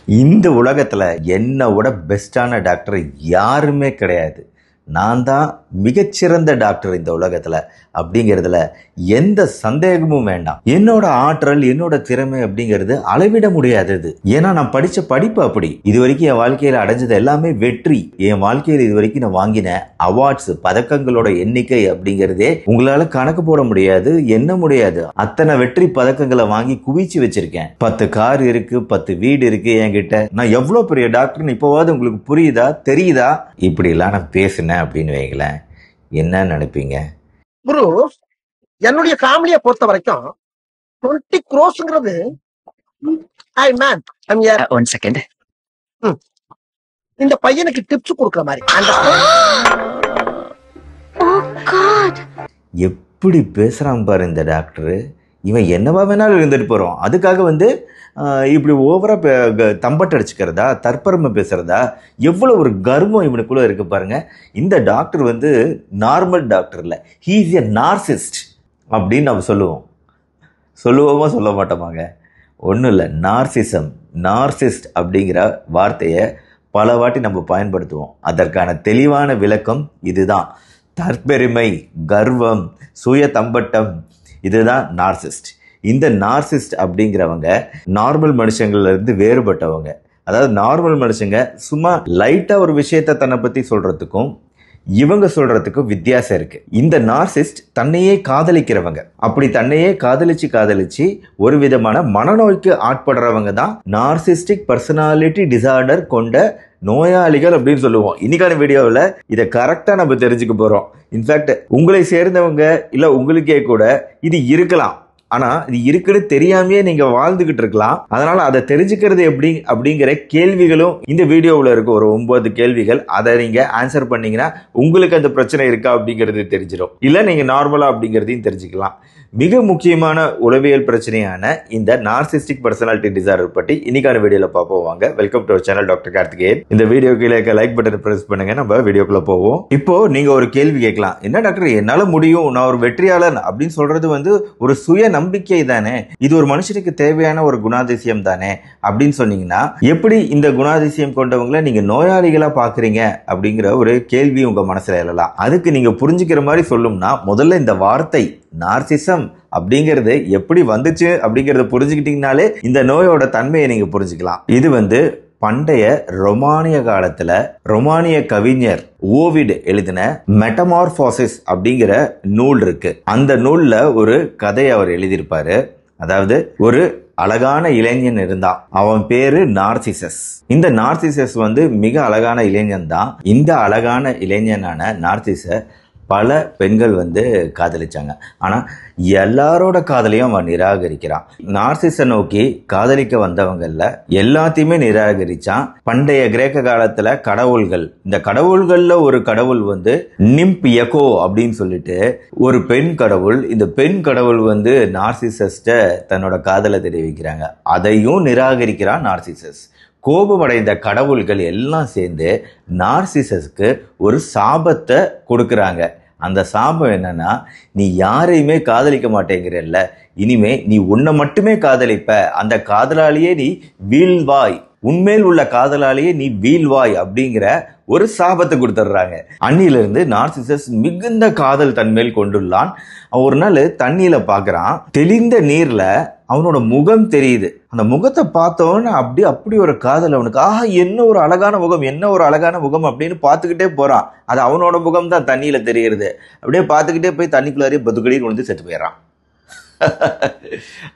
இந்த உலகத்துல என்னோட பெஸ்டான டாக்டர் யாருமே கிடையாது. நான் தான் மிகச்சிறந்த டாக்டர் இந்த உலகத்துல அப்படிங்கிறதுல எந்த சந்தேகமும் வேண்டாம். என்னோட ஆற்றல், என்னோட திறமை அப்படிங்கிறது அளவிட முடியாதது. ஏன்னா நான் படிச்ச படிப்பு அப்படி. இது வரைக்கும் என் வாழ்க்கையில அடைஞ்சது எல்லாமே வெற்றி. என் வாழ்க்கையில இது வரைக்கும் நான் வாங்கின அவார்ட்ஸ், பதக்கங்களோட எண்ணிக்கை அப்படிங்கிறதே உங்களால கணக்கு போட முடியாது, எண்ண முடியாது. அத்தனை வெற்றி பதக்கங்களை வாங்கி குவிச்சு வச்சிருக்கேன். 10 கார் இருக்கு, 10 வீடு இருக்கு என்கிட்ட. நான் எவ்வளவு பெரிய டாக்டர்னு இப்போவாது உங்களுக்கு புரியுதா, தெரியுதா? இப்படி எல்லாம் நான் பேசினேன் அப்படின்னு வைங்களேன், என்ன நினைப்பீங்க? குரு, என்னுடைய ஃபேமிலியை பொறுத்த வரைக்கும் 20 crores ஒன் செகண்ட், இந்த பையனுக்கு டிப்ஸ் கொடுக்குற மாதிரி. எப்படி பேசுறான் பாரு இந்த டாக்டர். இவன் என்னவா வேணாலும் இருந்துட்டு போறோம், அதுக்காக இப்படி ஓவரா தம்பட்டு அடிச்சுக்கிறதா, தற்பெருமை பேசுறதா, எவ்வளவு ஒரு கர்வம் இவனுக்குள்ள இருக்கு பாருங்க. இந்த டாக்டர் நார்மல் டாக்டர் இல்ல, ஹீ இஸ் எ நார்சிஸ்ட் அப்படின்னு நம்ம சொல்லுவோமா சொல்ல மாட்டோமாங்க? ஒன்றும் இல்லை, நார்சிசம், நார்சிஸ்ட் அப்படிங்கிற வார்த்தையை பல வாட்டி நம்ம பயன்படுத்துவோம். அதற்கான தெளிவான விளக்கம் இதுதான். தற்பெருமை, கர்வம், சுய தம்பட்டம், இதுதான் நார்சிஸ்ட். இந்த நார்சிஸ்ட் அப்படிங்கிறவங்க நார்மல் மனுஷங்கள்ல இருந்து வேறுபட்டவங்க. அதாவது நார்மல் மனுஷங்க சும்மா லைட்டா ஒரு விஷயத்த தன்னை பத்தி சொல்றதுக்கும் இவங்க சொல்றதுக்கும் வித்தியாசம் இருக்கு. இந்த நார்சிஸ்ட் தன்னையே காதலிக்கிறவங்க. அப்படி தன்னையே காதலிச்சு ஒரு விதமான மனநோய்க்கு ஆட்படுறவங்க தான் நார்சிஸ்டிக் பர்சனாலிட்டி டிசார்டர் கொண்ட நோயாளிகள் அப்படின்னு சொல்லுவோம். இன்னைக்கான வீடியோவில் இதை கரெக்டா நம்ம தெரிஞ்சுக்க போறோம். இன்ஃபேக்ட் உங்களை சேர்ந்தவங்க இல்ல உங்களுக்கே கூட இது இருக்கலாம். ஆனா இது இருக்குன்னு தெரியாமையே நீங்க வாழ்ந்துகிட்டு இருக்கலாம். அதனால அதை தெரிஞ்சுக்கிறது எப்படி அப்படிங்கிற கேள்விகளும் இந்த வீடியோவில் இருக்க ஒரு 9 கேள்விகள். அதை நீங்க ஆன்சர் பண்ணீங்கன்னா உங்களுக்கு அந்த பிரச்சனை இருக்கா அப்படிங்கிறது தெரிஞ்சிடும். இல்ல நீங்க நார்மலா அப்படிங்கிறதையும் தெரிஞ்சுக்கலாம். மிக முக்கியமான உளவியல் பிரச்சனையான இந்த நார்சிஸ்டிக் பர்சனாலிட்டி டிசார்டர் பற்றி இன்னைக்கான வீடியோல பார்ப்போம். வாங்க, welcome to channel doctor Karthikeyan. இந்த வீடியோ கீழே லைக் பட்டன் பிரஸ் பண்ணுங்க. நம்ம வீடியோக்குள்ள போவோம். இப்போ நீங்க ஒரு கேள்வி கேட்கலாம், என்ன டாக்டர் என்னால முடியும், நான் ஒரு வெற்றியாளன் அப்படின்னு சொல்றது ஒரு சுய நம்பிக்கை தானே, இது ஒரு மனுஷனுக்கு தேவையான ஒரு குணாதிசயம் தானே அப்படின்னு சொன்னீங்கன்னா, எப்படி இந்த குணாதிசயம் கொண்டவங்களை நீங்க நோயாளிகளா பாக்குறீங்க அப்படிங்கிற ஒரு கேள்வி உங்க மனசுல எழலாம். அதுக்கு நீங்க புரிஞ்சுக்கிற மாதிரி சொல்லும்னா, முதல்ல இந்த வார்த்தை நார்சிசம் அப்படிங்கிறது எப்படி வந்துச்சு அப்படிங்கறத புரிஞ்சுக்கிட்டீங்கனாலே இந்த நோயோட தன்மையை நீங்க புரிஞ்சுக்கலாம். இது பண்டைய ரொமானிய காலத்துல ரொமானிய கவிஞர் ஓவிட் எழுதின மெட்டமார்போசிஸ் அப்படிங்கிற நூல் இருக்கு. அந்த நூல்ல ஒரு கதையை அவர் எழுதியிருப்பாரு. அதாவது ஒரு அழகான இளைஞன் இருந்தான், அவன் பேரு நார்சிசஸ். இந்த நார்சிசஸ் மிக அழகான இளைஞன் தான். இந்த அழகான இளைஞனான நார்சிச பல பெண்கள் காதலிச்சாங்க. ஆனா எல்லாரோட காதலையும் அவன் நிராகரிக்கிறான். நார்சிச நோக்கி காதலிக்க வந்தவங்கல்ல எல்லாத்தையுமே நிராகரிச்சான். பண்டைய கிரேக்க காலத்துல கடவுள்கள், இந்த கடவுள்கள்ல ஒரு கடவுள் நிம்ப் எகோ அப்படின்னு சொல்லிட்டு ஒரு பெண் கடவுள். இந்த பெண் கடவுள் நார்சிசஸ்ட தன்னோட காதலை தெரிவிக்கிறாங்க. அதையும் நிராகரிக்கிறான் நார்சிசஸ். கோபமடைந்த கடவுள்கள் எல்லாம் சேர்ந்து நார்சிசஸ்க்கு ஒரு சாபத்தை கொடுக்கறாங்க. அந்த சாபம் என்னன்னா, நீ யாரையுமே காதலிக்க மாட்டேங்கிறல்ல, இனிமே நீ உன்னை மட்டுமே காதலிப்ப, அந்த காதலாலேயே நீ வீழ்வாய், உன்மேல் உள்ள காதலாலேயே நீ வீழ்வாய் அப்படிங்கிற ஒரு சாபத்தை கொடுத்துட்றாங்க. அன்னிலிருந்து நார்சிசஸ் மிகுந்த காதல் தன்மேல் கொண்டுள்ளான். ஒரு நாள் தண்ணியில பாக்குறான், தெளிந்த நீர்ல அவனோட முகம் தெரியுது. அந்த முகத்தை பார்த்தோன்னு அப்படி ஒரு காதல் அவனுக்கு. என்ன ஒரு அழகான முகம், என்ன ஒரு அழகான முகம் அப்படின்னு பார்த்துக்கிட்டே போறான். அது அவனோட முகம் தான் தண்ணியில தெரிகிறது. அப்படியே பார்த்துக்கிட்டே போய் தண்ணிக்குள்ளாரே பதுக்கடின்னு செத்து போயிடறான்.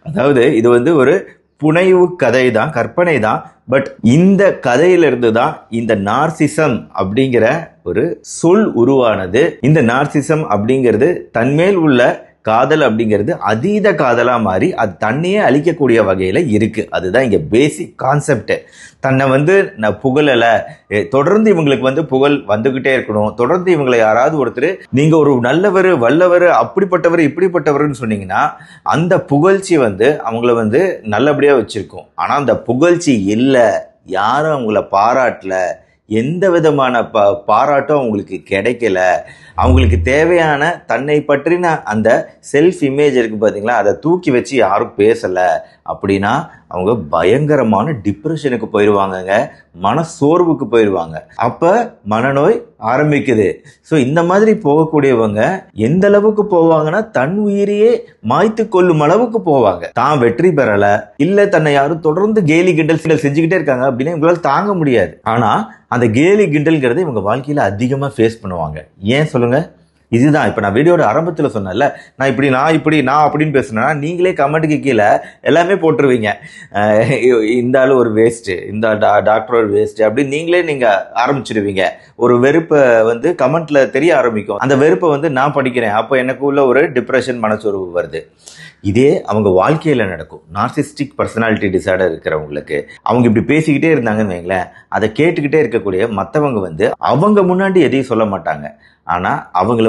அதாவது இது ஒரு புனைவு கதை தான், கற்பனை தான். பட் இந்த கதையிலிருந்து தான் இந்த நார்சிசம் அப்படிங்கிற ஒரு சொல் உருவானது. இந்த நார்சிசம் அப்படிங்கிறது தன்மேல் உள்ள காதல் அப்படிங்கிறது அதீத காதலா மாறி அது தன்னையே அழிக்கக்கூடிய வகையில இருக்கு. அதுதான் இங்க பேசிக் கான்செப்ட். தன்னை நான் புகழல, தொடர்ந்து இவங்களுக்கு புகழ் வந்துகிட்டே இருக்கணும். தொடர்ந்து இவங்களை யாராவது ஒருத்தர் நீங்க ஒரு நல்லவர், வல்லவர், அப்படிப்பட்டவர், இப்படிப்பட்டவர்னு சொன்னீங்கன்னா அந்த புகழ்ச்சி அவங்கள நல்லபடியா வச்சிருக்கும். ஆனா அந்த புகழ்ச்சி இல்ல, யாரும் அவங்கள பாராட்டல, எந்த விதமான பாராட்டும் அவங்களுக்கு கிடைக்கல. அவங்களுக்கு தேவையான தன்னை பற்றின அந்த செல்ஃப் இமேஜ் இருக்கு பார்த்தீங்களா, அதை தூக்கி வச்சு யாரும் பேசலை அப்படின்னா அவங்க பயங்கரமான டிப்ரெஷனுக்கு போயிடுவாங்கங்க, மனசோர்வுக்கு போயிடுவாங்க. அப்போ மனநோய் ஆரம்பிக்குது. ஸோ இந்த மாதிரி போகக்கூடியவங்க எந்த அளவுக்கு போவாங்கன்னா தன் உயிரையே மாய்த்து கொள்ளும் அளவுக்கு போவாங்க. தான் வெற்றி பெறல, இல்ல தன்னை யாரும் தொடர்ந்து கேலி கிண்டல் செஞ்சுக்கிட்டே இருக்காங்க அப்படின்னா இவங்களால தாங்க முடியாது. ஆனா அந்த கேலி கிண்டல்ங்கிறத இவங்க வாழ்க்கையில அதிகமா ஃபேஸ் பண்ணுவாங்க. ஏன் சொல்லுங்க? இதுதான் இப்போ நான் வீடியோட ஆரம்பத்தில் சொன்னேன்ல, நான் அப்படின்னு பேசுனேன்னா நீங்களே கமெண்ட்டுக்கு கீழே எல்லாமே போட்டுருவீங்க. இந்த ஆள் ஒரு வேஸ்ட்டு, இந்த டாக்டர் ஒரு வேஸ்ட்டு அப்படின்னு நீங்கள் ஆரம்பிச்சிடுவீங்க. ஒரு வெறுப்பை கமெண்ட்ல தெரிய ஆரம்பிக்கும். அந்த வெறுப்பை நான் படிக்கிறேன், அப்போ எனக்கு உள்ள ஒரு டிப்ரெஷன், மனச்சோர்வு வருது. இதே அவங்க வாழ்க்கையில நடக்கும். நார்சிஸ்டிக் பர்சனாலிட்டி டிசார்டர் இருக்கிறவங்களுக்கு அவங்க இப்படி பேசிக்கிட்டே இருந்தாங்கன்னு வைங்களேன், அதை கேட்டுக்கிட்டே இருக்கக்கூடிய மற்றவங்க அவங்க முன்னாடி எதையும் சொல்ல மாட்டாங்க. ஆனா அவங்கள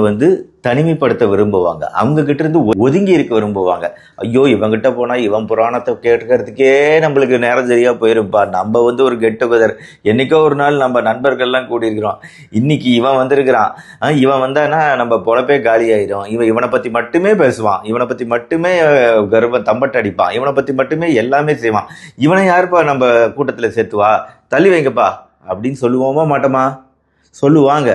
தனிமைப்படுத்த விரும்புவாங்க, அவங்க கிட்ட இருந்து ஒதுங்கி இருக்க விரும்புவாங்க. ஐயோ இவங்கிட்ட போனா இவன் புராணத்தை கேட்கறதுக்கே நம்மளுக்கு நேரம் சரியா போயிருப்பா, நம்ம ஒரு கெட் டுகெதர், என்னைக்கோ ஒரு நாள் நம்ம நண்பர்கள்லாம் கூடியிருக்கிறோம், இன்னைக்கு இவன் வந்திருக்கிறான், இவன் வந்தானா நம்ம பொழப்பே காலி ஆயிடும், இவனை பத்தி மட்டுமே பேசுவான், இவனை பத்தி மட்டுமே கர்வம் தம்பட்டு அடிப்பான், இவனை பத்தி மட்டுமே எல்லாமே செய்வான், இவனை யாருப்பா நம்ம கூட்டத்துல சேர்த்துவா, தள்ளி வைங்கப்பா அப்படின்னு சொல்லுவோமா மாட்டோமா? சொல்லுவாங்க.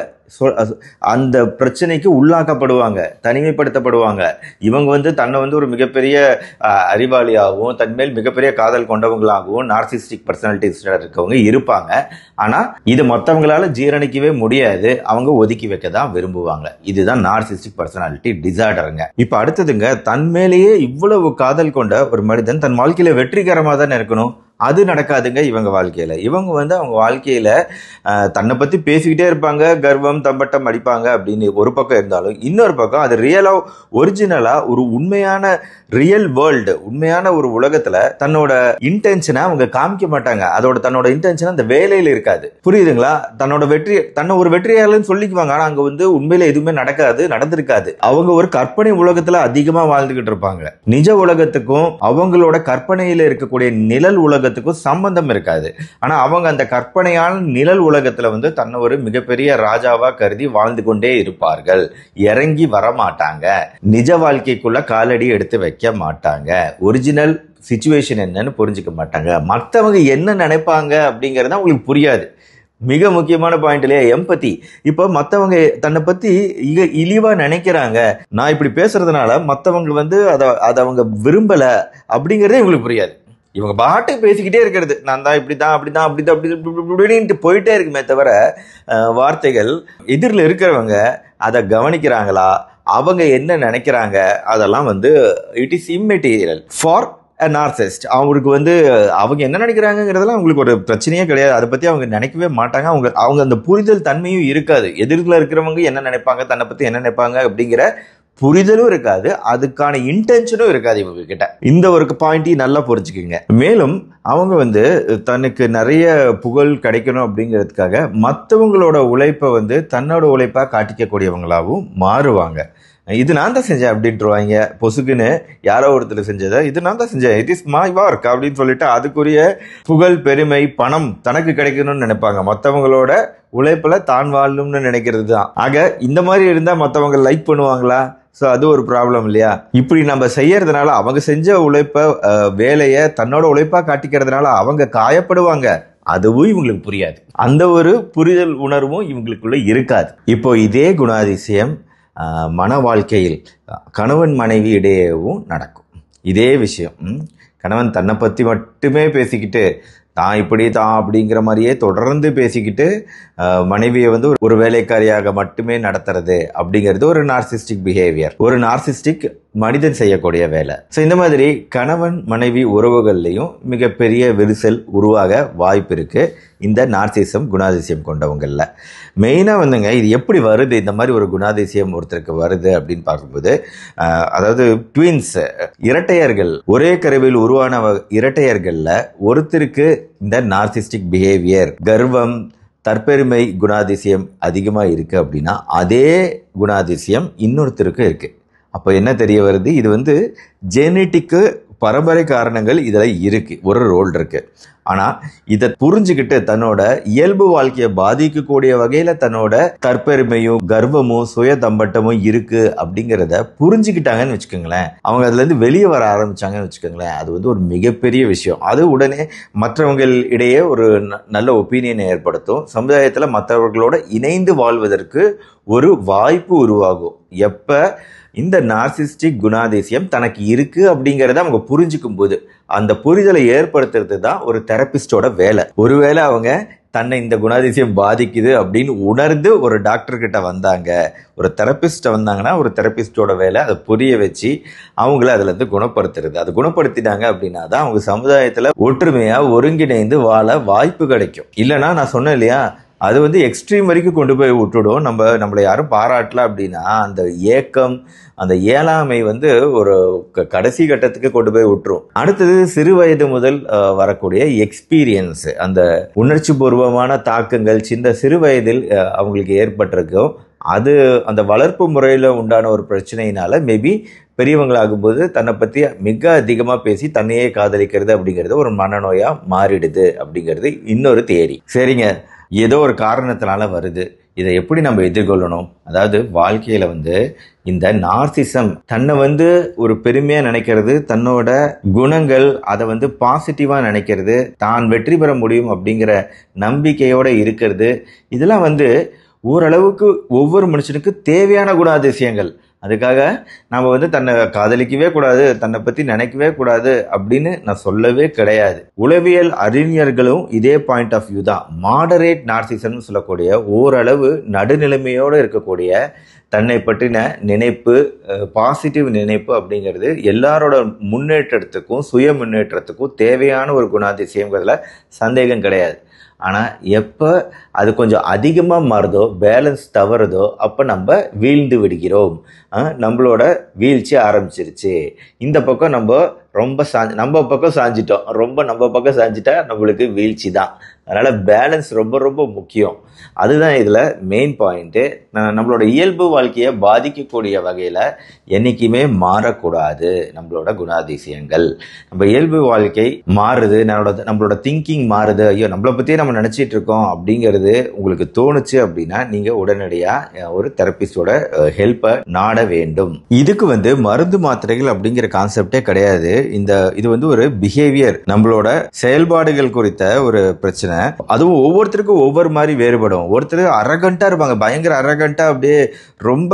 அந்த பிரச்சனைக்கு உள்ளாக்கப்படுவாங்க, தனிமைப்படுத்தப்படுவாங்க. இவங்க தன்னை ஒரு மிகப்பெரிய அறிவாளியாகவும் தன்மேல் மிகப்பெரிய காதல் கொண்டவங்களாகவும் நார்சிஸ்டிக் பர்சனாலிட்டி இருக்கவங்க இருப்பாங்க. ஆனா இது மற்றவங்களால ஜீரணிக்கவே முடியாது, அவங்க ஒதுக்கி வைக்க தான் விரும்புவாங்க. இதுதான் நார்சிஸ்டிக் பர்சனாலிட்டி டிசார்டருங்க. இப்ப அடுத்ததுங்க, தன்மேலேயே இவ்வளவு காதல் கொண்ட ஒரு மனிதன் தன் வாழ்க்கையில வெற்றிகரமா தானே இருக்கணும். அது நடக்காதுங்க இவங்க வாழ்க்கையில. இவங்க அவங்க வாழ்க்கையில தன்னை பத்தி பேசிக்கிட்டே இருப்பாங்க, கர்வம் தம்பட்டம் அடிப்பாங்க அப்படின்னு ஒரு பக்கம் இருந்தாலும், இன்னொரு பக்கம் அது ரியலா ஒரிஜினலா ஒரு உண்மையான ரியல் வேர்ல்டு, உண்மையான ஒரு உலகத்துல தன்னோட இன்டென்ஷனை அவங்க காமிக்க மாட்டாங்க. தன்னோட இன்டென்ஷன் அந்த வேலையில இருக்காது. புரியுதுங்களா? தன்னை ஒரு வெற்றியாளர்னு சொல்லிக்குவாங்க, ஆனா அங்க உண்மையில எதுவுமே நடந்திருக்காது. அவங்க ஒரு கற்பனை உலகத்துல அதிகமா வாழ்ந்துகிட்டு இருப்பாங்க. நிஜ உலகத்துக்கும் அவங்களோட கற்பனையில இருக்கக்கூடிய நிழல் உலகத்துக்கும் சம்பந்தம் இருக்காது. ஆனா அவங்க அந்த கற்பனையான நிழல் உலகத்துல தன்னை ஒரு மிகப்பெரிய ராஜாவா கருதி வாழ்ந்து கொண்டே இருப்பார்கள். இறங்கி வரமாட்டாங்க, நிஜ வாழ்க்கைக்குள்ள காலடி எடுத்து வைக்க மாட்டாங்க, ஒரிஜினல் சிச்சுவேஷன் என்னன்னு புரிஞ்சுக்க மாட்டாங்க, மற்றவங்க என்ன நினைப்பாங்க அப்படிங்கறது உங்களுக்கு புரியாது. மிக முக்கியமான பாயிண்ட் இல்லையா, எம்பத்தி. இப்போ மற்றவங்க தன்னை பத்தி இழிவா நினைக்கிறாங்க, நான் இப்படி பேசுறதுனால மற்றவங்க அதை அவங்க விரும்பல அப்படிங்கறதே இவங்களுக்கு புரியாது. இவங்க பாட்டு பேசிக்கிட்டே இருக்கிறது, நான் தான் இப்படிதான் அப்படிதான் அப்படின்ட்டு போயிட்டே இருக்குமே தவிர வார்த்தைகள் எதிரில் இருக்கிறவங்க அதை கவனிக்கிறாங்களா, அவங்க என்ன நினைக்கிறாங்க, அதெல்லாம் it is immaterial for a narcissist. அவங்களுக்கு அவங்க என்ன நினைக்கிறாங்கிறதெல்லாம் அவங்களுக்கு ஒரு பிரச்சனையே கிடையாது. அதை பத்தி அவங்க நினைக்கவே மாட்டாங்க. அவங்க அந்த புரிதல் தன்மையும் இருக்காது. எதிரில் இருக்கிறவங்க என்ன நினைப்பாங்க, தன்னை பத்தி என்ன நினைப்பாங்க அப்படிங்கிற புரிதலும் இருக்காது, அதுக்கான இன்டென்ஷனும் இருக்காது இவங்க கிட்ட. இந்த ஒரு பாயிண்டையும் நல்லா புரிஞ்சுக்குங்க. மேலும் அவங்க தனக்கு நிறைய புகழ் கிடைக்கணும் அப்படிங்கிறதுக்காக மற்றவங்களோட உழைப்பை தன்னோட உழைப்பா காட்டிக்கக்கூடியவங்களாகவும் மாறுவாங்க. இது நான் தான் செஞ்சேன் அப்படின்ட்டுருவாங்க. பொசுக்குன்னு யாரோ ஒருத்தர் செஞ்சதை இது நான் தான் செஞ்சேன், இட் இஸ் மை ஒர்க் அப்படின்னு சொல்லிட்டு அதுக்குரிய புகழ், பெருமை, பணம் தனக்கு கிடைக்கணும்னு நினைப்பாங்க. மற்றவங்களோட உழைப்புல தான் வாழணும்னு நினைக்கிறது தான். ஆக இந்த மாதிரி இருந்தா மற்றவங்க லைக் பண்ணுவாங்களா? ஸோ அது ஒரு ப்ராப்ளம் இல்லையா? இப்படி நம்ம செய்யறதுனால அவங்க செஞ்ச உழைப்ப வேலையை தன்னோட உழைப்பா காட்டிக்கிறதுனால அவங்க காயப்படுவாங்க. அதுவும் இவங்களுக்கு புரியாது. அந்த ஒரு புரிதல் உணர்வும் இவங்களுக்குள்ள இருக்காது. இப்போ இதே குணாதிசயம் மன வாழ்க்கையில் கணவன் மனைவி இடையேவும் நடக்கும். இதே விஷயம், கணவன் தன்னை பற்றி மட்டுமே பேசிக்கிட்டு தான் இப்படி தான் அப்படிங்கிற மாதிரியே தொடர்ந்து பேசிக்கிட்டு மனைவியை ஒரு வேலைக்காரியாக மட்டுமே நடத்துறது அப்படிங்கிறது ஒரு நார்சிஸ்டிக் பிஹேவியர், ஒரு நார்சிஸ்டிக் மனிதன் செய்யக்கூடிய வேலை. ஸோ இந்த மாதிரி கணவன் மனைவி உறவுகள்லையும் மிகப்பெரிய விரிசல் உருவாக வாய்ப்பு இருக்கு இந்த நார்சிசம் குணாதிசயம் கொண்டவங்கள்ல. மெயினாக இது எப்படி வருது, இந்த மாதிரி ஒரு குணாதிசயம் ஒருத்தருக்கு வருது அப்படின்னு பார்க்கும்போது, அதாவது ட்வின்ஸ், இரட்டையர்கள், ஒரே கருவில் உருவான இரட்டையர்கள்ல ஒருத்தருக்கு இந்த நார்சிஸ்டிக் பிஹேவியர், கர்வம், தற்பெருமை குணாதிசயம் அதிகமாக இருக்கு அப்படின்னா அதே குணாதிசயம் இன்னொருத்தருக்கு இருக்கு. அப்போ என்ன தெரிய வருது, இது ஜெனட்டிக்கு பரம்பரை காரணங்கள் இதில் இருக்கு, ஒரு ரோல் இருக்கு. ஆனால் இதை புரிஞ்சுக்கிட்டு தன்னோட இயல்பு வாழ்க்கையை பாதிக்கக்கூடிய வகையில் தன்னோட தற்பெருமையும் கர்வமும் சுய தம்பட்டமும் இருக்கு அப்படிங்கிறத புரிஞ்சுக்கிட்டாங்கன்னு வச்சுக்கோங்களேன், அவங்க அதுலேருந்து வெளியே வர ஆரம்பிச்சாங்கன்னு வச்சுக்கோங்களேன், அது வந்து ஒரு மிகப்பெரிய விஷயம். அது உடனே மற்றவங்கள் இடையே ஒரு நல்ல ஒப்பீனியனை ஏற்படுத்தும். சமுதாயத்தில் மற்றவர்களோட இணைந்து வாழ்வதற்கு ஒரு வாய்ப்பு உருவாகும். எப்போ இந்த நார்சிஸ்டிக் குணாதிசயம் தனக்கு இருக்கு அப்படிங்கிறத அவங்க புரிஞ்சுக்கும் போது, அந்த புரிதலை ஏற்படுத்துறது தான் ஒரு தெரபிஸ்டோட வேலை. ஒருவேளை அவங்க தன்னை இந்த குணாதிசயம் பாதிக்குது அப்படின்னு உணர்ந்து ஒரு டாக்டர் கிட்ட வந்தாங்க, ஒரு தெரபிஸ்ட வந்தாங்கன்னா ஒரு தெரபிஸ்டோட வேலை அதை புரிய வச்சு அவங்கள அதுல இருந்து குணப்படுத்துறது. அது குணப்படுத்திட்டாங்க அப்படின்னா தான் அவங்க சமுதாயத்துல ஒற்றுமையா ஒருங்கிணைந்து வாழ வாய்ப்பு கிடைக்கும். இல்லைன்னா நான் சொன்னேன் இல்லையா, அது வந்து எக்ஸ்ட்ரீம் வரைக்கும் கொண்டு போய் விட்டுடும். நம்மளை யாரும் பாராட்டல அப்படின்னா அந்த ஏக்கம், அந்த இயலாமை வந்து ஒரு கடைசி கட்டத்துக்கு கொண்டு போய் விட்டுரும். அடுத்தது சிறு வயது முதல் வரக்கூடிய எக்ஸ்பீரியன்ஸ், அந்த உணர்ச்சி பூர்வமான தாக்கங்கள் சிறு வயதில் அவங்களுக்கு ஏற்பட்டிருக்கும். அது அந்த வளர்ப்பு முறையில் உண்டான ஒரு பிரச்சனையினால மேபி பெரியவங்களாகும்போது தன்னை பற்றி மிக அதிகமாக பேசி தன்னையே காதலிக்கிறது அப்படிங்கிறது ஒரு மனநோயாக மாறிடுது அப்படிங்கிறது இன்னொரு தியரி. சரிங்க, ஏதோ ஒரு காரணத்தினால வருது, இதை எப்படி நம்ம எதிர்கொள்ளணும்? அதாவது வாழ்க்கையில் வந்து இந்த நார்சிசம் தன்னை வந்து ஒரு பெருமையாக நினைக்கிறது, தன்னோட குணங்கள் அதை வந்து பாசிட்டிவாக நினைக்கிறது, தான் வெற்றி பெற முடியும் அப்படிங்கிற நம்பிக்கையோடு இருக்கிறது, இதெல்லாம் வந்து ஓரளவுக்கு ஒவ்வொரு மனுஷனுக்கு தேவையான குணாதிசயங்கள். அதுக்காக நம்ம வந்து தன்னை காதலிக்கவே கூடாது, தன்னை பற்றி நினைக்கவே கூடாது அப்படின்னு நான் சொல்லவே கிடையாது. உளவியல் அறிஞர்களும் இதே பாயிண்ட் ஆஃப் வியூ தான். மாடரேட் நார்சிசம்னு சொல்லக்கூடிய ஓரளவு நடுநிலைமையோடு இருக்கக்கூடிய தன்னை பற்றின நினைப்பு, பாசிட்டிவ் நினைப்பு அப்படிங்கிறது எல்லாரோட முன்னேற்றத்துக்கும் சுய முன்னேற்றத்துக்கும் தேவையான ஒரு குணாதிசயங்கிறதுல சந்தேகம் கிடையாது. ஆனால் எப்போ அது கொஞ்சம் அதிகமாக மாறுதோ, பேலன்ஸ் தவறுதோ, அப்போ நம்ம வீழ்ந்து விடுகிறோம். நம்மளோட வீழ்ச்சி ஆரம்பிச்சிருச்சு. இந்த பக்கம் நம்ம பக்கம் சாஞ்சிட்டோம், நம்ம பக்கம் சாஞ்சிட்டா நம்மளுக்கு வீழ்ச்சி தான். அதனால் பேலன்ஸ் ரொம்ப ரொம்ப முக்கியம். அதுதான் இதில் மெயின் பாயிண்ட்டு. நம்மளோட இயல்பு வாழ்க்கையை பாதிக்கக்கூடிய வகையில் என்றைக்குமே மாறக்கூடாது நம்மளோட குணாதிசயங்கள். நம்ம இயல்பு வாழ்க்கை மாறுது, நம்மளோட திங்கிங் மாறுது, ஐயோ நம்மளை பற்றியே நம்ம நினச்சிட்டு இருக்கோம் அப்படிங்கிறது உங்களுக்கு தோணுச்சு அப்படின்னா நீங்கள் உடனடியாக ஒரு தெரபிஸ்டோட ஹெல்ப்பை நாட வேண்டும். இதுக்கு வந்து மருந்து மாத்திரைகள் அப்படிங்கிற கான்செப்டே கிடையாது. இது வந்து ஒரு பிஹேவியர், நம்மளோட செயல்பாடுகள் குறித்த ஒரு பிரச்சனை. அதுவும் ஒவ்வொருத்தருக்கும் ஒவ்வொரு மாதிரி வேறுபடும். ஒருத்தர் அரகண்டா இருப்பாங்க, பயங்கர அரகண்டா, அப்படியே ரொம்ப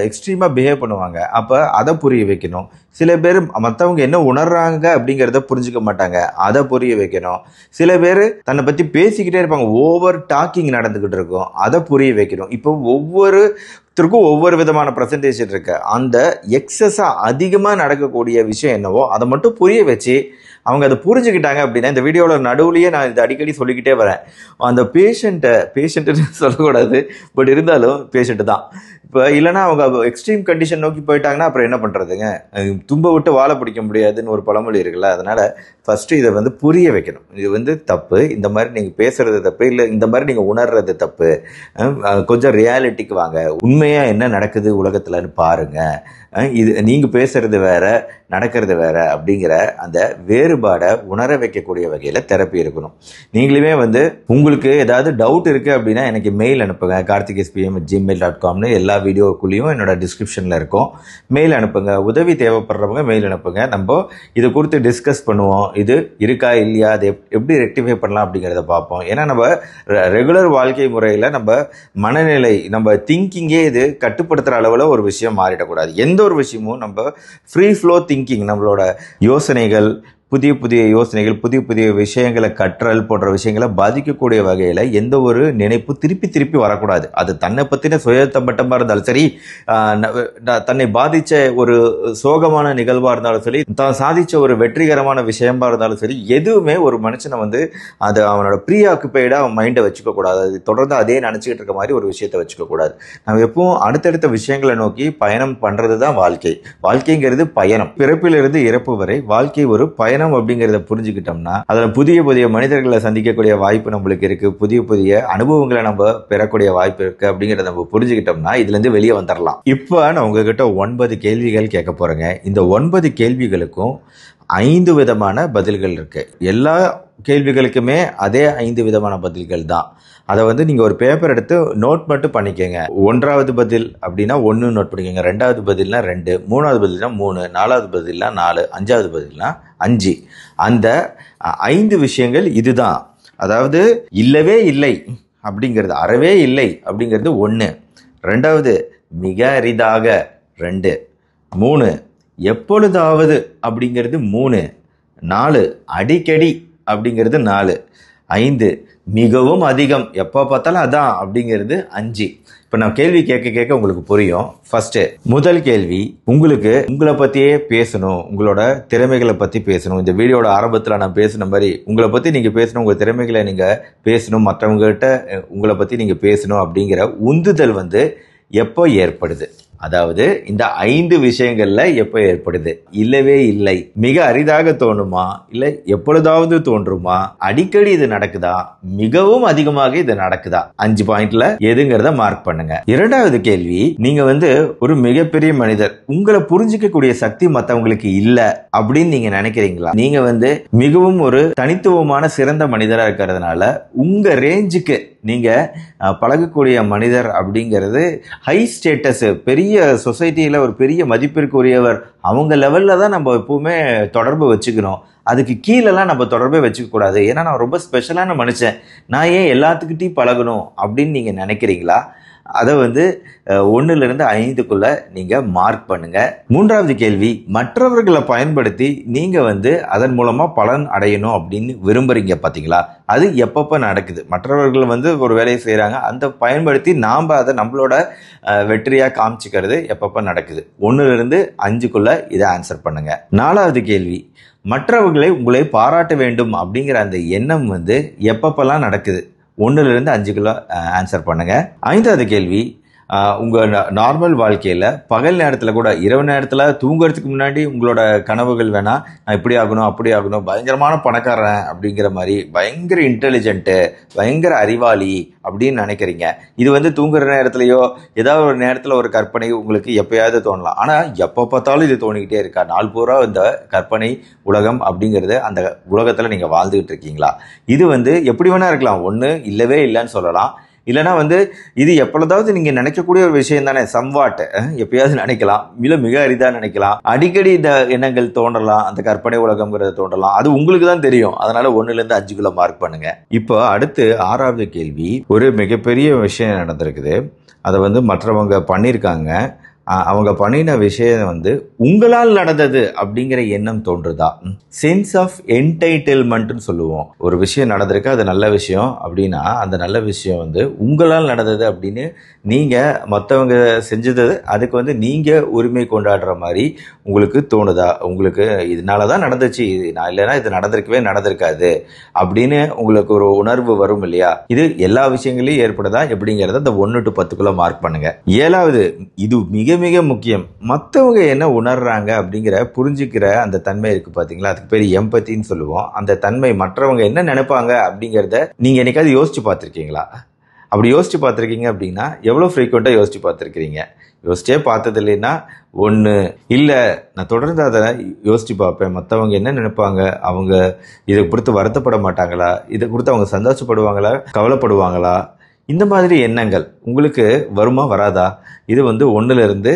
எக்ஸ்ட்ரீமா பிஹேவ் பண்ணுவாங்க. அப்ப அதை புரிய வைக்கணும். சில பேர் மற்றவங்க என்ன உணர்றாங்க அப்படிங்கிறத புரிஞ்சுக்க மாட்டாங்க, அதை புரிய வைக்கணும். சில பேர் தன்னை பற்றி பேசிக்கிட்டே இருப்பாங்க, ஓவர் டாக்கிங் நடந்துக்கிட்டு இருக்கும், அதை புரிய வைக்கணும். இப்போ ஒவ்வொருத்தருக்கும் ஒவ்வொரு விதமான ப்ரெசன்டேஷன் இருக்கு. அந்த எக்ஸஸா அதிகமாக நடக்கக்கூடிய விஷயம் என்னவோ அதை மட்டும் புரிய வச்சு அவங்க அதை புரிஞ்சுக்கிட்டாங்க அப்படின்னா, இந்த வீடியோவில் நடுவுலையே நான் இதை அடிக்கடி சொல்லிக்கிட்டே வரேன், அந்த பேஷண்ட்டு சொல்லக்கூடாது, பட் இருந்தாலும் பேஷண்ட்டு தான். இப்போ இல்லைனா அவங்க எக்ஸ்ட்ரீம் கண்டிஷன் நோக்கி போயிட்டாங்கன்னா அப்புறம் என்ன பண்ணுறதுங்க, தும்ப விட்டு வாழை பிடிக்க முடியாதுன்னு ஒரு பழமொழி இருக்குல்ல. அதனால் ஃபஸ்ட்டு இதை வந்து புரிய வைக்கணும். இது வந்து தப்பு, இந்த மாதிரி நீங்கள் பேசுகிறது தப்பு, இல்லை இந்த மாதிரி நீங்கள் உணர்றது தப்பு, கொஞ்சம் ரியாலிட்டிக்கு வாங்க, உண்மையாக என்ன நடக்குது உலகத்தில்னு பாருங்கள், இது நீங்கள் பேசுறது வேற நடக்கிறது வேற அப்படிங்கிற அந்த வேறுபாடை உணர வைக்கக்கூடிய வகையில் தெரப்பி இருக்கணும். நீங்களுமே வந்து உங்களுக்கு ஏதாவது டவுட் இருக்குது அப்படின்னா எனக்கு மெயில் அனுப்புங்க, karthikspm@gmail.com எல்லா வீடியோக்குள்ளேயும் என்னோட டிஸ்கிரிப்ஷனில் இருக்கும். மெயில் அனுப்புங்க. உதவி தேவைப்படுறவங்க மெயில் அனுப்புங்க. நம்ம இது குறித்து டிஸ்கஸ் பண்ணுவோம். இது இருக்கா இல்லையா, அது எப்படி ரெக்டிஃபை பண்ணலாம் அப்படிங்கிறத பார்ப்போம். ஏன்னா நம்ம ரெகுலர் வாழ்க்கை முறையில் நம்ம மனநிலை, நம்ம திங்கிங்கே இது கட்டுப்படுத்துகிற அளவில் ஒரு விஷயம் மாறிடக்கூடாது. எந்த ஒரு விஷயமும் நம்ம ஃப்ரீ ஃப்ளோ திங்கிங், நம்மளோட யோசனைகள், புதிய புதிய யோசனைகள், புதிய புதிய விஷயங்களை கற்றல் போன்ற விஷயங்களை பாதிக்கக்கூடிய வகையில் எந்த ஒரு நினைப்பு திருப்பி வரக்கூடாது. அது தன்னை பற்றின சுயத்தம்பட்டமாக இருந்தாலும் சரி, தன்னை பாதித்த ஒரு சோகமான நிகழ்வாக இருந்தாலும் சரி, தான் சாதித்த ஒரு வெற்றிகரமான விஷயமா இருந்தாலும் சரி, எதுவுமே ஒரு மனுஷனை வந்து அது அவனோட ப்ரீ ஆக்குப்பைடாக அவன் மைண்டை வச்சுக்கக்கூடாது. அது தொடர்ந்து அதே நினச்சிக்கிட்டு இருக்க மாதிரி ஒரு விஷயத்தை வச்சுக்கக்கூடாது. நம்ம எப்பவும் அடுத்தடுத்த விஷயங்களை நோக்கி பயணம் பண்ணுறது தான் வாழ்க்கை. வாழ்க்கைங்கிறது பயணம். பிறப்பிலிருந்து இறப்பு வரை வாழ்க்கை ஒரு பயணம் அப்படிங்கிறத புரிஞ்சுக்கிட்டோம்னா அதில் புதிய புதிய மனிதர்களை சந்திக்கக்கூடிய வாய்ப்பு நம்மளுக்கு இருக்கு, புதிய புதிய அனுபவங்களை நம்ம பெறக்கூடிய வாய்ப்பு இருக்கு. அப்படிங்கிறத நம்ம புரிஞ்சுக்கிட்டோம்னா இதுல இருந்து வெளியே வந்துடலாம். இப்போ நான் உங்ககிட்ட 9 கேள்விகள் கேட்க போறேங்க. இந்த 9 கேள்விகளுக்கும் 5 விதமான பதில்கள் இருக்கு. எல்லா கேள்விகளுக்குமே அதே 5 விதமான பதில்கள் தான். அதை வந்து நீங்கள் ஒரு பேப்பர் எடுத்து நோட் மட்டும் பண்ணிக்கோங்க. 1வது பதில் அப்படின்னா 1 நோட் பண்ணிக்கோங்க, 2வது பதில்னா 2, 3வது பதில்னா 3, 4வது பதில்னா 4, 5வது பதில்னா 5. அந்த 5 விஷயங்கள் இதுதான். அதாவது இல்லவே இல்லை அப்படிங்கிறது, அறவே இல்லை அப்படிங்கிறது 1, 2வது மிக அரிதாக 2, 3 எப்பொழுதாவது அப்படிங்கிறது 3, 4 அடிக்கடி அப்படிங்கிறது 4, 5 மிகவும் அதிகம் எப்போ பார்த்தாலும் அதான் அப்படிங்கிறது 5. இப்போ நான் கேள்வி கேட்க கேட்க உங்களுக்கு புரியும். ஃபர்ஸ்ட் முதல் கேள்வி, உங்களுக்கு உங்களை பற்றியே பேசணும், உங்களோட திறமைகளை பற்றி பேசணும். இந்த வீடியோட ஆரம்பத்தில் நான் பேசின மாதிரி உங்களை பற்றி நீங்கள் பேசணும், உங்கள் திறமைகளை நீங்கள் பேசணும், மற்றவங்ககிட்ட உங்களை பற்றி நீங்கள் பேசணும் அப்படிங்கிற உந்துதல் வந்து எப்போ ஏற்படுது? அதாவது இந்த 5 விஷயங்கள்ல எப்போ ஏற்படுது? இல்லவே இல்லை, மிக அரிதாக தோணுமா, இல்லை எப்பொழுதாவது தோன்றுமா, அடிக்கடி இது நடக்குதா, மிகவும் அதிகமாக இது நடக்குதா? 5 பாயிண்ட்ல எதுங்கிறத மார்க் பண்ணுங்க. 2வது கேள்வி, நீங்க வந்து ஒரு மிகப்பெரிய மனிதர், உங்களை புரிஞ்சிக்கக்கூடிய சக்தி மற்றவங்களுக்கு இல்ல அப்படின்னு நீங்க நினைக்கிறீங்களா? நீங்க வந்து மிகவும் ஒரு தனித்துவமான சிறந்த மனிதரா இருக்கிறதுனால உங்க ரேஞ்சுக்கு நீங்க பழகக்கூடிய மனிதர் அப்படிங்கிறது ஹை ஸ்டேட்டஸ், பெரிய சொசைட்டியில் ஒரு பெரிய மதிப்பிற்குரியவர், அவங்க லெவலில் தான் நம்ம எப்பவுமே தொடர்பு வச்சுக்கணும். அதுக்கு கீழெல்லாம் நம்ம தொடர்பே வச்சுக்க கூடாது. ஏன்னா நான் ரொம்ப ஸ்பெஷலான மனுஷன், நான் ஏன் எல்லாத்துக்கிட்டையும் பழகணும் அப்படின்னு நீங்கள் நினைக்கிறீங்களா? அதை வந்து 1லிருந்து 5க்குள்ள நீங்க மார்க் பண்ணுங்க. 3வது கேள்வி, மற்றவர்களை பயன்படுத்தி நீங்க வந்து அதன் மூலமா பலன் அடையணும் அப்படின்னு விரும்புறீங்க பாத்தீங்களா? அது எப்பப்ப நடக்குது? மற்றவர்கள் வந்து ஒரு வேலையை செய்யறாங்க, அந்த பயன்படுத்தி நாம அதை நம்மளோட வெற்றியா காமிச்சுக்கிறது எப்பப்ப நடக்குது? 1லிருந்து 5க்குள்ள இதை ஆன்சர் பண்ணுங்க. 4வது கேள்வி, மற்றவர்களை உங்களை பாராட்ட வேண்டும் அப்படிங்கிற அந்த எண்ணம் வந்து எப்பப்பெல்லாம் நடக்குது? 1லிருந்து 5க்குள்ள ஆன்சர் பண்ணுங்க. 5வது கேள்வி, உங்கள் நார்மல் வாழ்க்கையில் பகல் நேரத்தில் கூட, இரவு நேரத்தில் தூங்குறதுக்கு முன்னாடி உங்களோட கனவுகள் வேணா, நான் இப்படி ஆகணும் அப்படி ஆகணும், பயங்கரமான பணக்காரன் அப்படிங்கிற மாதிரி, பயங்கர இன்டெலிஜென்ட்டு, பயங்கர அறிவாளி அப்படின்னு நினைக்கிறீங்க. இது வந்து தூங்குற நேரத்துலையோ ஏதாவது ஒரு நேரத்தில் ஒரு கற்பனை உங்களுக்கு எப்பயாவது தோணலாம். ஆனால் எப்போ பார்த்தாலும் இது தோணிக்கிட்டே இருக்கா? நாள் பூரா இந்த கற்பனை உலகம் அப்படிங்கிறது, அந்த உலகத்தில் நீங்கள் வாழ்ந்துகிட்டு இருக்கீங்களா? இது வந்து எப்படி வேணா இருக்கலாம். ஒன்று இல்லவே இல்லைன்னு சொல்லலாம், இல்லைனா வந்து இது எப்பொழுதாவது நீங்க நினைக்கக்கூடிய ஒரு விஷயம் தானே, சம்வாட் எப்பயாவது நினைக்கலாம், மிக அரிதாக நினைக்கலாம், அடிக்கடி இந்த எண்ணங்கள் தோன்றலாம், அந்த கற்பனை உலகம்ங்கிறது தோன்றலாம். அது உங்களுக்கு தான் தெரியும். அதனால 1லிருந்து 5க்குள்ள மார்க் பண்ணுங்க. இப்போ அடுத்து 6வது கேள்வி, ஒரு மிகப்பெரிய விஷயம் நடந்திருக்குது, அதை வந்து மற்றவங்க பண்ணியிருக்காங்க, அவங்க பண்ணின விஷயம் வந்து உங்களால் நடந்தது அப்படிங்கிற எண்ணம் தோன்றுதா? சென்ஸ் ஆஃப் என்டைட்டில்மெண்ட்னு சொல்லுவோம். ஒரு விஷயம் நடந்திருக்கு, அது நல்ல விஷயம் அப்படின்னா அந்த நல்ல விஷயம் வந்து உங்களால் நடந்தது அப்படின்னு நீங்க மற்றவங்க செஞ்சது, அதுக்கு வந்து நீங்க உரிமை கொண்டாடுற மாதிரி உங்களுக்கு தோணுதா? உங்களுக்கு இதனாலதான் நடந்துச்சு, நான் இல்லைன்னா இது நடந்திருக்காது அப்படின்னு உங்களுக்கு ஒரு உணர்வு வரும் இல்லையா? இது எல்லா விஷயங்களையும் ஏற்படுதா எப்படிங்கிறத அந்த 1 to 10க்குள்ள மார்க் பண்ணுங்க. 7வது, இது மிக மிக முக்கியம், மற்றவங்க என்ன உணர்றாங்க அப்படிங்கிற புரிஞ்சுக்கிற அந்த தன்மை இருக்கு பாத்தீங்களா? அதுக்கு பேர் எம்பத்தின்னு சொல்லுவோம். அந்த தன்மை, மற்றவங்க என்ன நினைப்பாங்க அப்படிங்கிறத நீங்க என்னைக்காவது யோசிச்சு பார்த்திருக்கீங்களா? அப்படி யோசிச்சு பார்த்துருக்கீங்க அப்படின்னா எவ்வளோ ஃப்ரீக்வெண்ட்டாக யோசிச்சு பார்த்துருக்கிறீங்க? யோசிச்சே பார்த்தது இல்லைன்னா 1 இல்லை, நான் தொடர்ந்து அதை யோசிச்சு பார்ப்பேன், மற்றவங்க என்ன நினைப்பாங்க, அவங்க இதை குறித்து வருத்தப்பட மாட்டாங்களா, இதை குறித்து அவங்க சந்தோஷப்படுவாங்களா, கவலைப்படுவாங்களா, இந்த மாதிரி எண்ணங்கள் உங்களுக்கு வருமா வராதா? இது வந்து 1லிருந்து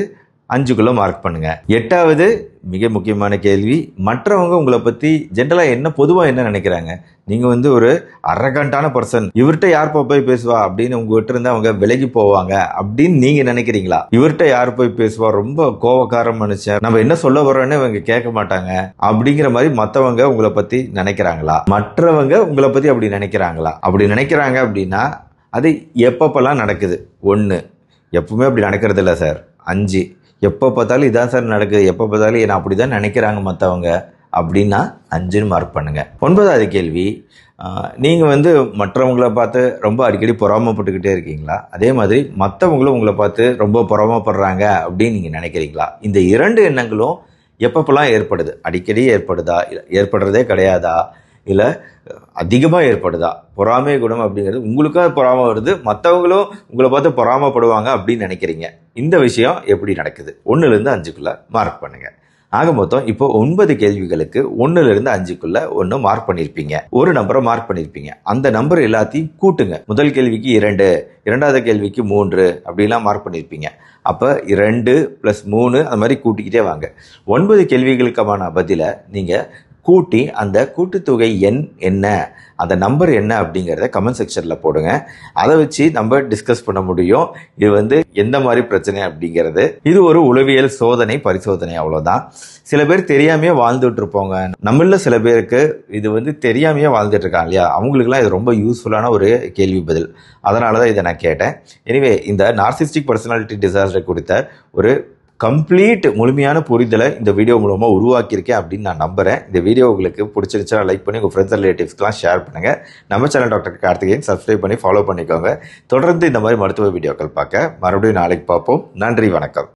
5க்குள்ள மார்க் பண்ணுங்க. 8வது மிக முக்கியமான கேள்வி, மற்றவங்க உங்களை பத்தி ஜென்ரலா என்ன, பொதுவா என்ன நினைக்கிறாங்க? நீங்க வந்து ஒரு அரகண்டான பர்சன், இவர்கிட்ட யார் போய் பேசுவா அப்படின்னு உங்ககிட்ட இருந்து அவங்க விலகி போவாங்க அப்படின்னு நீங்க நினைக்கிறீங்களா? இவர்கிட்ட யார் போய் பேசுவா, ரொம்ப கோவக்கார மனுஷன், நம்ம என்ன சொல்ல வர்றோன்னு இவங்க கேட்க மாட்டாங்க அப்படிங்கிற மாதிரி மற்றவங்க உங்களை பத்தி நினைக்கிறாங்களா? மற்றவங்க உங்களை பத்தி அப்படி நினைக்கிறாங்களா? அப்படி நினைக்கிறாங்க அப்படின்னா அது எப்பப்பெல்லாம் நடக்குது? 1, எப்பவுமே அப்படி நடக்கிறது இல்லை சார். 5, எப்போ பார்த்தாலும் இதான் சார் நடக்குது, எப்போ பார்த்தாலும் என்ன அப்படி தான் நினைக்கிறாங்க மற்றவங்க அப்படின்னா 5ன்னு மார்க் பண்ணுங்க. 9வது கேள்வி, நீங்கள் வந்து மற்றவங்கள பார்த்து ரொம்ப அடிக்கடி பொறாமப்பட்டுக்கிட்டே இருக்கீங்களா? அதே மாதிரி மற்றவங்களும் உங்களை பார்த்து ரொம்ப பொறாமப்படுறாங்க அப்படின்னு நீங்கள் நினைக்கிறீங்களா? இந்த 2 எண்ணங்களும் எப்பப்பெல்லாம் ஏற்படுது? அடிக்கடி ஏற்படுதா, ஏற்படுறதே கிடையாதா, இல்லை அதிகமாக ஏற்படுதா? பொறாமை குணம் அப்படிங்கிறது உங்களுக்காக பொறாமை வருது, மற்றவங்களும் உங்களை பார்த்து பொறாமப்படுவாங்க அப்படின்னு நினைக்கிறீங்க. இந்த விஷயம் எப்படி நடக்குது? 1லிருந்து 5க்குள்ள மார்க் பண்ணுங்க. ஆக மொத்தம் இப்போ 9 கேள்விகளுக்கு 1லிருந்து 5க்குள்ள ஒன்று மார்க் பண்ணியிருப்பீங்க, ஒரு நம்பரை மார்க் பண்ணியிருப்பீங்க. அந்த நம்பர் எல்லாத்தையும் கூட்டுங்க. முதல் கேள்விக்கு 2, இரண்டாவது கேள்விக்கு 3 அப்படிலாம் மார்க் பண்ணியிருப்பீங்க. அப்போ 2 + 3 அந்த மாதிரி கூட்டிக்கிட்டே வாங்க. 9 கேள்விகளுக்கான பதிலை நீங்கள் கூட்டி அந்த கூட்டுத்தொகை எண் என்ன, அந்த நம்பர் என்ன அப்படிங்கிறத கமெண்ட் செக்ஷனில் போடுங்க. அதை வச்சு நம்ம டிஸ்கஸ் பண்ண முடியும். இது எந்த மாதிரி பிரச்சனை அப்படிங்கிறது. இது ஒரு உளவியல் சோதனை, பரிசோதனை, அவ்வளோதான். சில பேர் தெரியாமையே வாழ்ந்துட்டு இருப்போங்க. நம்மள சில பேருக்கு இது தெரியாமையே வாழ்ந்துட்டு இருக்காங்க இல்லையா, அவங்களுக்குலாம் இது ரொம்ப யூஸ்ஃபுல்லான ஒரு கேள்வி பதில். அதனால தான் இதை நான் கேட்டேன். எனிவே, இந்த நார்சிஸ்டிக் பர்சனாலிட்டி டிசார்டர் குறித்த ஒரு கம்ப்ளீட் முழுமையான புரிதலை இந்த வீடியோ மூலமாக உருவாக்கியிருக்கேன் அப்படின்னு நான் நம்புகிறேன். இந்த வீடியோ உங்களுக்கு பிடிச்சிருந்துச்சுன்னா லைக் பண்ணி உங்கள் ஃப்ரெண்ட்ஸ் ரிலேட்டிவ்ஸ்க்கெலாம் ஷேர் பண்ணுங்கள். நம்ம சேனல் டாக்டர் கார்த்திகேயன் சப்ஸ்கிரைப் பண்ணி ஃபாலோ பண்ணிக்கோங்க. தொடர்ந்து இந்த மாதிரி மருத்துவ வீடியோக்கள் பார்க்க மறுபடியும் நாளைக்கு பார்ப்போம். நன்றி, வணக்கம்.